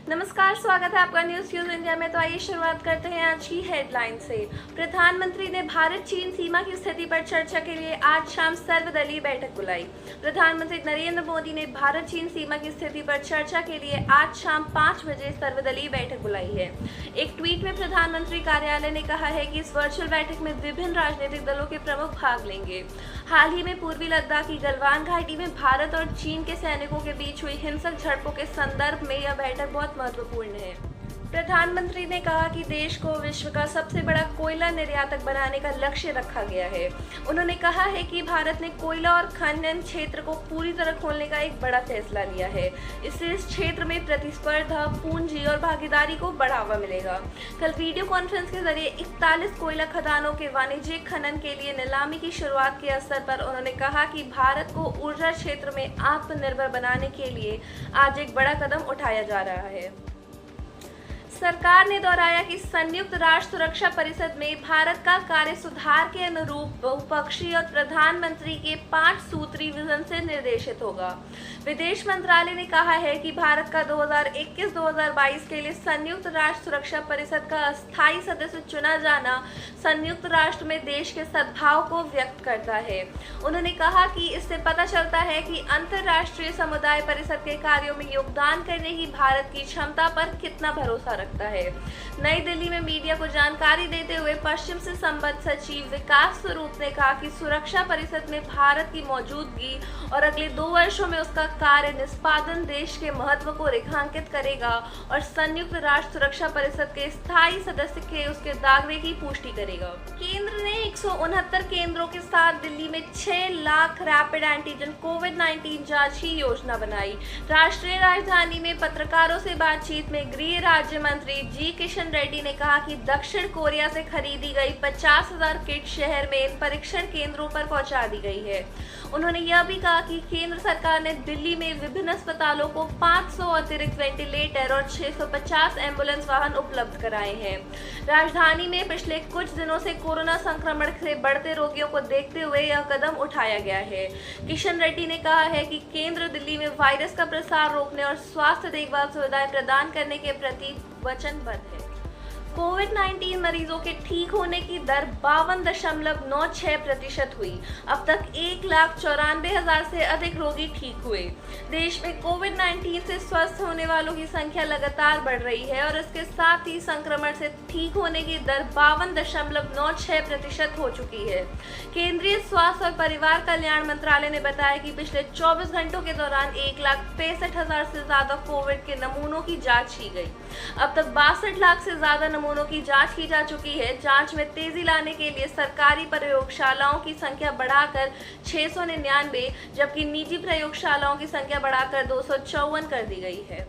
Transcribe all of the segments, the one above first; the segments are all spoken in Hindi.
नमस्कार, स्वागत है आपका न्यूज़ इंडिया में। तो आइए शुरुआत करते हैं आज की हेडलाइन से। प्रधानमंत्री ने भारत चीन सीमा की स्थिति पर चर्चा के लिए आज शाम सर्वदलीय बैठक बुलाई। प्रधानमंत्री नरेंद्र मोदी ने भारत चीन सीमा की स्थिति पर चर्चा के लिए आज शाम 5 बजे सर्वदलीय बैठक बुलाई है। एक ट्वीट में प्रधानमंत्री कार्यालय ने कहा है कि इस वर्चुअल बैठक में विभिन्न राजनीतिक दलों के प्रमुख भाग लेंगे। हाल ही में पूर्वी लद्दाख की गलवान घाटी में भारत और चीन के सैनिकों के बीच हुई हिंसक झड़पों के संदर्भ में यह बैठक बहुत महत्वपूर्ण है। प्रधानमंत्री ने कहा कि देश को विश्व का सबसे बड़ा कोयला निर्यातक बनाने का लक्ष्य रखा गया है। उन्होंने कहा है कि भारत ने कोयला और खनन क्षेत्र को पूरी तरह खोलने का एक बड़ा फैसला लिया है। इससे इस क्षेत्र में प्रतिस्पर्धा, पूंजी और भागीदारी को बढ़ावा मिलेगा। कल वीडियो कॉन्फ्रेंस के जरिए 41 कोयला खदानों के वाणिज्यिक खनन के लिए नीलामी की शुरुआत के अवसर पर उन्होंने कहा कि भारत को ऊर्जा क्षेत्र में आत्मनिर्भर बनाने के लिए आज एक बड़ा कदम उठाया जा रहा है। सरकार ने दोहराया कि संयुक्त राष्ट्र सुरक्षा परिषद में भारत का कार्य सुधार के अनुरूप बहुपक्षीय और प्रधानमंत्री के 5 सूत्री विजन से निर्देशित होगा। विदेश मंत्रालय ने कहा है कि भारत का 2021-2022 के लिए संयुक्त राष्ट्र सुरक्षा परिषद का अस्थायी सदस्य चुना जाना संयुक्त राष्ट्र में देश के सद्भाव को व्यक्त करता है। उन्होंने कहा कि इससे पता चलता है कि अंतर्राष्ट्रीय समुदाय परिषद के कार्यों में योगदान करने की भारत की क्षमता पर कितना भरोसा रखता है। नई दिल्ली में मीडिया को जानकारी देते हुए पश्चिम से संबद्ध सचिव विकास स्वरूप ने कहा कि सुरक्षा परिषद में भारत की मौजूदगी और अगले 2 वर्षों में उसका कार्य निष्पादन देश के महत्व को रेखांकित करेगा और संयुक्त राष्ट्र सुरक्षा परिषद के स्थायी सदस्य के उसके दायरे की पुष्टि करेगा। केंद्र ने 169 केंद्रों के साथ दिल्ली में 6 लाख रैपिड एंटीजन कोविड-19 जांच की योजना बनाई। राष्ट्रीय राजधानी में पत्रकारों से बातचीत में गृह राज्य मंत्री जी किशन रेड्डी ने कहा कि दक्षिण कोरिया से खरीदी गई 50,000 किट शहर में इन परीक्षण केंद्रों पर पहुंचा दी गई है। उन्होंने यह भी कहा कि केंद्र सरकार ने दिल्ली में विभिन्न अस्पतालों को 500 अतिरिक्त वेंटिलेटर और 650 एम्बुलेंस वाहन उपलब्ध कराए हैं। राजधानी में पिछले कुछ दिनों से कोरोना संक्रमण से बढ़ते रोगियों को देखते हुए यह कदम उठाया गया है। किशन रेड्डी ने कहा है कि केंद्र दिल्ली में वायरस का प्रसार रोकने और स्वास्थ्य देखभाल सुविधाएं प्रदान करने के प्रति वचनबद्ध है। कोविड-19 मरीजों के ठीक होने की दर 52.96% हुई। अब तक 1,94,000 से अधिक रोगी ठीक हुए। देश में कोविड-19 से स्वस्थ होने वालों की संख्या लगातार बढ़ रही है और इसके साथ ही संक्रमण से ठीक होने की दर 52.96% हो चुकी है। केंद्रीय स्वास्थ्य और परिवार कल्याण मंत्रालय ने बताया कि पिछले 24 घंटों के दौरान 1,65,000 से ज्यादा कोविड के नमूनों की जाँच की गई। अब तक 62 लाख से ज्यादा नमूनों की जांच की जा चुकी है। जांच में तेजी लाने के लिए सरकारी प्रयोगशालाओं की संख्या बढ़ाकर 699, जबकि निजी प्रयोगशालाओं की संख्या बढ़ाकर 254 कर दी गई है।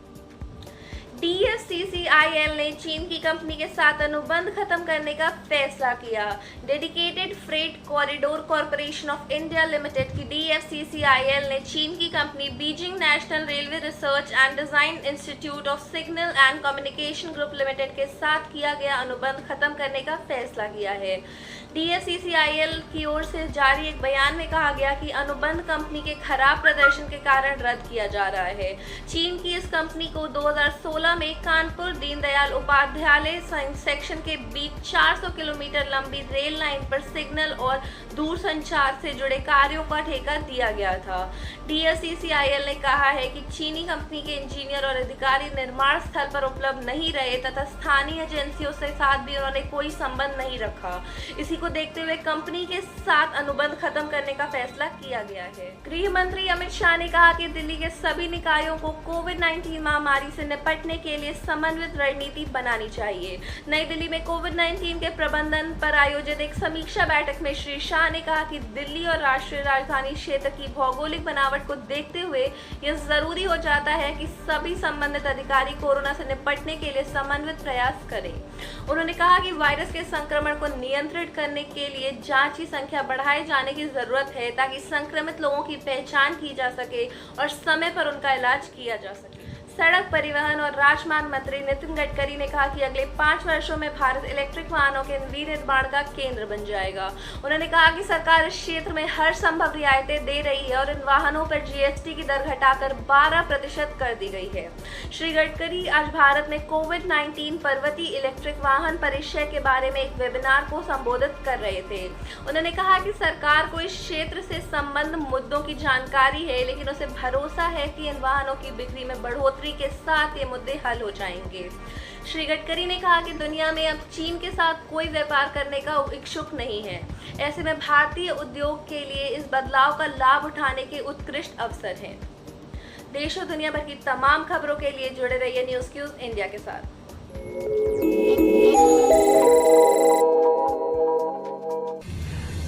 DFCCIL ने चीन की कंपनी के साथ अनुबंध खत्म करने का फैसला किया। Dedicated freight corridor corporation of India limited की DFCCIL ने चीन की company Beijing national railway research and design institute of signal and communication group limited के साथ किया गया अनुबंध खत्म करने का फैसला किया है। DFCCIL की ओर से जारी एक बयान में कहा गया कि अनुबंध कंपनी के खराब प्रदर्शन के कारण रद्द किया जा रहा है। चीन की इस कंपनी को 2016 में कानपुर दीनदयाल उपाध्याय सेक्शन के बीच 400 किलोमीटर लंबी रेल लाइन पर सिग्नल और दूरसंचार से जुड़े कार्यों का ठेका दिया गया था। DFCCIL ने कहा है कि चीनी कंपनी के इंजीनियर और अधिकारी निर्माण स्थल पर उपलब्ध नहीं रहे तथा स्थानीय एजेंसियों से साथ भी उन्होंने कोई संबंध नहीं रखा। इसी को देखते हुए कंपनी के साथ अनुबंध खत्म करने का फैसला किया गया है। गृह मंत्री अमित शाह ने कहा कि दिल्ली के सभी निकायों को कोविड-19 महामारी से निपटने के लिए समन्वित रणनीति बनानी चाहिए। नई दिल्ली में कोविड-19 के प्रबंधन पर आयोजित एक समीक्षा बैठक में श्री शाह ने कहा कि दिल्ली और राष्ट्रीय राजधानी क्षेत्र की भौगोलिक बनावट को देखते हुए यह जरूरी हो जाता है कि सभी संबंधित अधिकारी कोरोना से निपटने के लिए समन्वित प्रयास करें। उन्होंने कहा कि वायरस के संक्रमण को नियंत्रित करने के लिए जांच की संख्या बढ़ाए जाने की जरूरत है ताकि संक्रमित लोगों की पहचान की जा सके और समय पर उनका इलाज किया जा सके। सड़क परिवहन और राजमार्ग मंत्री नितिन गडकरी ने कहा कि अगले 5 वर्षों में भारत इलेक्ट्रिक वाहनों के विनिर्माण का केंद्र बन जाएगा। उन्होंने कहा कि सरकार इस क्षेत्र में हर संभव रियायतें दे रही है और इन वाहनों पर जीएसटी की दर घटाकर 12% कर दी गई है। श्री गडकरी आज भारत में कोविड-19 पर्वतीय इलेक्ट्रिक वाहन परिदृश्य के बारे में एक वेबिनार को संबोधित कर रहे थे। उन्होंने कहा कि सरकार को इस क्षेत्र से संबंध मुद्दों की जानकारी है, लेकिन उसे भरोसा है कि इन वाहनों की बिक्री में बढ़ोतरी के साथ ये मुद्दे हल हो जाएंगे। श्री गडकरी ने कहा कि दुनिया में अब चीन के साथ कोई व्यापार करने का इच्छुक नहीं है। ऐसे में भारतीय उद्योग के लिए इस बदलाव का लाभ उठाने के उत्कृष्ट अवसर हैं। देश और दुनिया भर की तमाम खबरों के लिए जुड़े रहिए न्यूज़ क्यूज इंडिया के साथ।